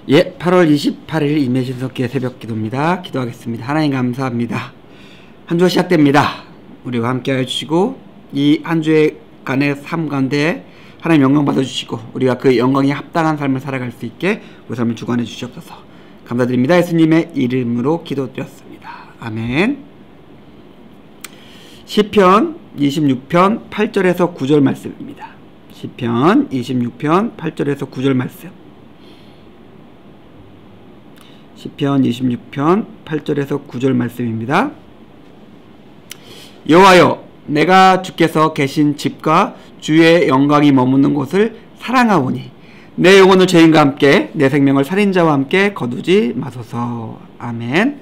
예, 8월 28일 임예신석기의 새벽기도입니다. 기도하겠습니다. 하나님 감사합니다. 한 주가 시작됩니다. 우리와 함께 해주시고 이 한 주간의 삶 가운데 하나님 영광 받아주시고 우리가 그 영광에 합당한 삶을 살아갈 수 있게 우리 삶을 주관해 주시옵소서. 감사드립니다. 예수님의 이름으로 기도드렸습니다. 아멘. 시편 26편 8절에서 9절 말씀입니다. 시편 26편 8절에서 9절 말씀. 시편 26편 8절에서 9절 말씀입니다. 여호와여, 내가 주께서 계신 집과 주의 영광이 머무는 곳을 사랑하오니 내 영혼을 죄인과 함께 내 생명을 살인자와 함께 거두지 마소서. 아멘.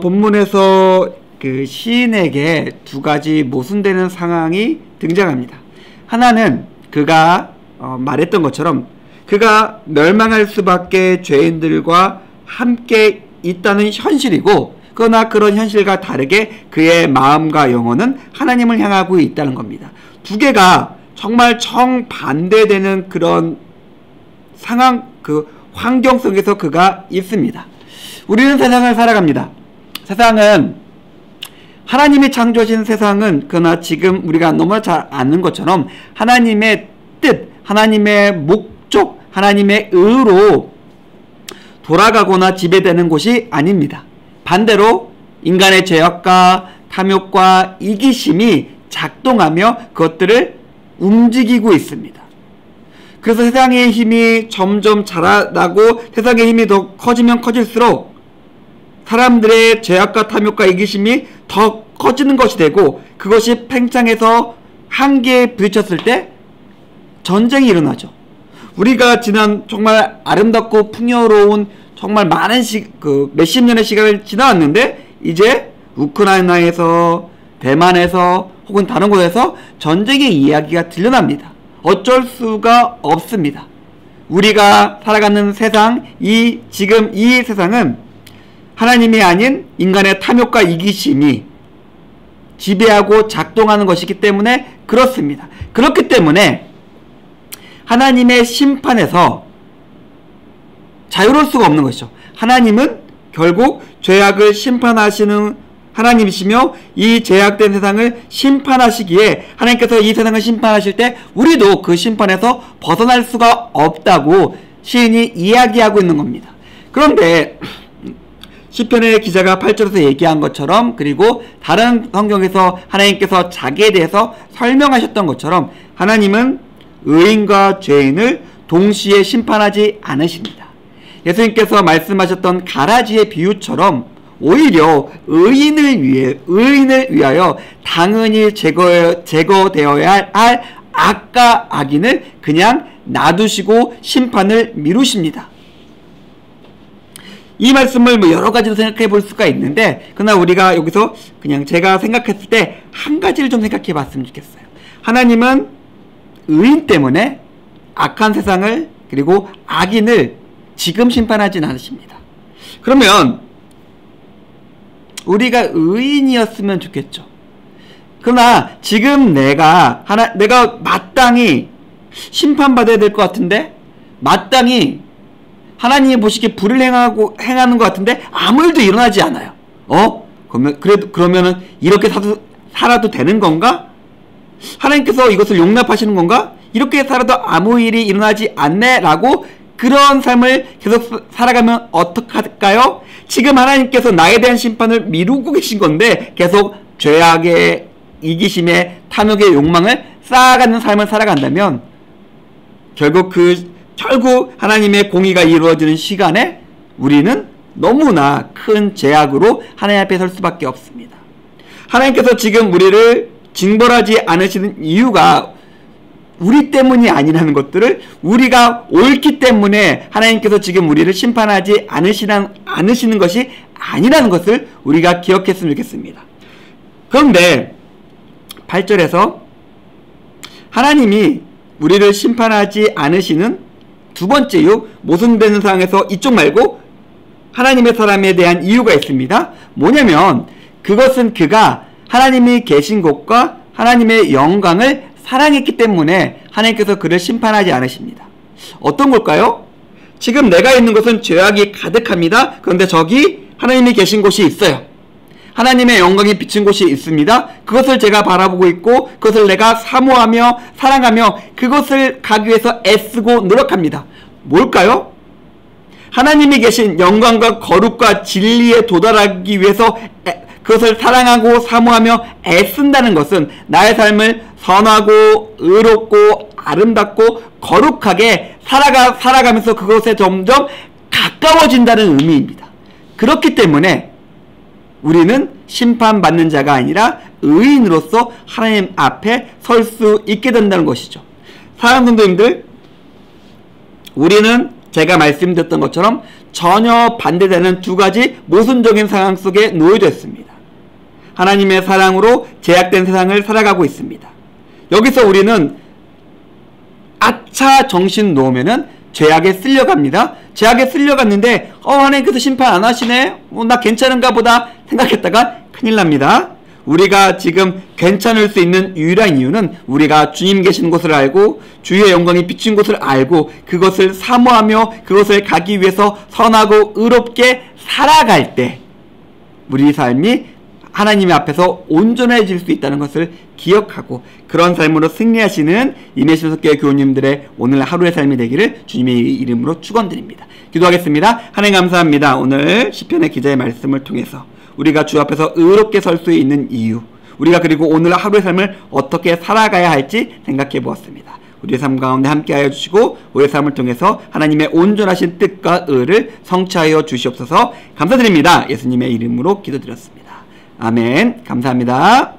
본문에서 그 시인에게 두 가지 모순되는 상황이 등장합니다. 하나는 그가 말했던 것처럼 그가 멸망할 수밖에 죄인들과 함께 있다는 현실이고, 그러나 그런 현실과 다르게 그의 마음과 영혼은 하나님을 향하고 있다는 겁니다. 두 개가 정말 정반대되는 그런 상황, 그 환경 속에서 그가 있습니다. 우리는 세상을 살아갑니다. 세상은 하나님이 창조하신 세상은, 그러나 지금 우리가 너무 잘 아는 것처럼 하나님의 뜻, 하나님의 목적, 하나님의 의로 돌아가거나 지배되는 곳이 아닙니다. 반대로 인간의 죄악과 탐욕과 이기심이 작동하며 그것들을 움직이고 있습니다. 그래서 세상의 힘이 점점 자라나고 세상의 힘이 더 커지면 커질수록 사람들의 죄악과 탐욕과 이기심이 더 커지는 것이 되고, 그것이 팽창해서 한계에 부딪혔을 때 전쟁이 일어나죠. 우리가 지난 정말 아름답고 풍요로운 정말 많은 몇십 년의 시간을 지나왔는데, 이제 우크라이나에서, 대만에서 혹은 다른 곳에서 전쟁의 이야기가 들려납니다. 어쩔 수가 없습니다. 우리가 살아가는 세상, 지금 이 세상은 하나님이 아닌 인간의 탐욕과 이기심이 지배하고 작동하는 것이기 때문에 그렇습니다. 그렇기 때문에 하나님의 심판에서 자유로울 수가 없는 것이죠. 하나님은 결국 죄악을 심판하시는 하나님이시며 이 죄악된 세상을 심판하시기에, 하나님께서 이 세상을 심판하실 때 우리도 그 심판에서 벗어날 수가 없다고 시인이 이야기하고 있는 겁니다. 그런데 시편의 기자가 8절에서 얘기한 것처럼, 그리고 다른 성경에서 하나님께서 자기에 대해서 설명하셨던 것처럼 하나님은 의인과 죄인을 동시에 심판하지 않으십니다. 예수님께서 말씀하셨던 가라지의 비유처럼 오히려 의인을 위하여 당연히 제거되어야 할 악과 악인을 그냥 놔두시고 심판을 미루십니다. 이 말씀을 여러 가지로 생각해 볼 수가 있는데, 그러나 우리가 여기서 그냥 제가 생각했을 때 한 가지를 좀 생각해 봤으면 좋겠어요. 하나님은 의인 때문에 악한 세상을, 그리고 악인을 지금 심판하진 않으십니다. 그러면 우리가 의인이었으면 좋겠죠. 그러나 지금 내가 마땅히 심판받아야 될 것 같은데, 마땅히 하나님이 보시기에 불을 행하는 것 같은데 아무 일도 일어나지 않아요. 그러면은 이렇게 살아도 되는 건가? 하나님께서 이것을 용납하시는 건가? 이렇게 살아도 아무 일이 일어나지 않네 라고, 그런 삶을 계속 살아가면 어떡할까요? 지금 하나님께서 나에 대한 심판을 미루고 계신 건데 계속 죄악의 이기심의 탐욕의 욕망을 쌓아가는 삶을 살아간다면 결국 하나님의 공의가 이루어지는 시간에 우리는 너무나 큰 죄악으로 하나님 앞에 설 수밖에 없습니다. 하나님께서 지금 우리를 징벌하지 않으시는 이유가 우리 때문이 아니라는 것들을, 우리가 옳기 때문에 하나님께서 지금 우리를 심판하지 않으시는 것이 아니라는 것을 우리가 기억했으면 좋겠습니다. 그런데 8절에서 하나님이 우리를 심판하지 않으시는 두 번째 이유, 모순되는 상황에서 이쪽 말고 하나님의 사람에 대한 이유가 있습니다. 뭐냐면 그것은 그가 하나님이 계신 곳과 하나님의 영광을 사랑했기 때문에 하나님께서 그를 심판하지 않으십니다. 어떤 걸까요? 지금 내가 있는 곳은 죄악이 가득합니다. 그런데 저기 하나님이 계신 곳이 있어요. 하나님의 영광이 비친 곳이 있습니다. 그것을 제가 바라보고 있고 그것을 내가 사모하며 사랑하며 그것을 가기 위해서 애쓰고 노력합니다. 뭘까요? 하나님이 계신 영광과 거룩과 진리에 도달하기 위해서 그것을 사랑하고 사모하며 애쓴다는 것은 나의 삶을 선하고 의롭고 아름답고 거룩하게 살아가면서 그것에 점점 가까워진다는 의미입니다. 그렇기 때문에 우리는 심판받는 자가 아니라 의인으로서 하나님 앞에 설 수 있게 된다는 것이죠. 사랑하는 성도님들, 우리는 제가 말씀드렸던 것처럼 전혀 반대되는 두 가지 모순적인 상황 속에 놓여졌습니다. 하나님의 사랑으로 제약된 세상을 살아가고 있습니다. 여기서 우리는 아차 정신 놓으면은 죄악에 쓸려갑니다. 죄악에 쓸려갔는데 하나님께서 심판 안 하시네? 나 괜찮은가 보다 생각했다가 큰일 납니다. 우리가 지금 괜찮을 수 있는 유일한 이유는 우리가 주님 계신 곳을 알고 주의 영광이 비친 곳을 알고 그것을 사모하며 그것을 가기 위해서 선하고 의롭게 살아갈 때 우리 삶이 하나님 앞에서 온전해질 수 있다는 것을 기억하고 그런 삶으로 승리하시는 임예신석교회 교우님들의 오늘 하루의 삶이 되기를 주님의 이름으로 축원드립니다. 기도하겠습니다. 하나님 감사합니다. 오늘 시편의 기자의 말씀을 통해서 우리가 주 앞에서 의롭게 설 수 있는 이유, 우리가 그리고 오늘 하루의 삶을 어떻게 살아가야 할지 생각해 보았습니다. 우리의 삶 가운데 함께하여 주시고 우리의 삶을 통해서 하나님의 온전하신 뜻과 의를 성취하여 주시옵소서. 감사드립니다. 예수님의 이름으로 기도드렸습니다. 아멘. 감사합니다.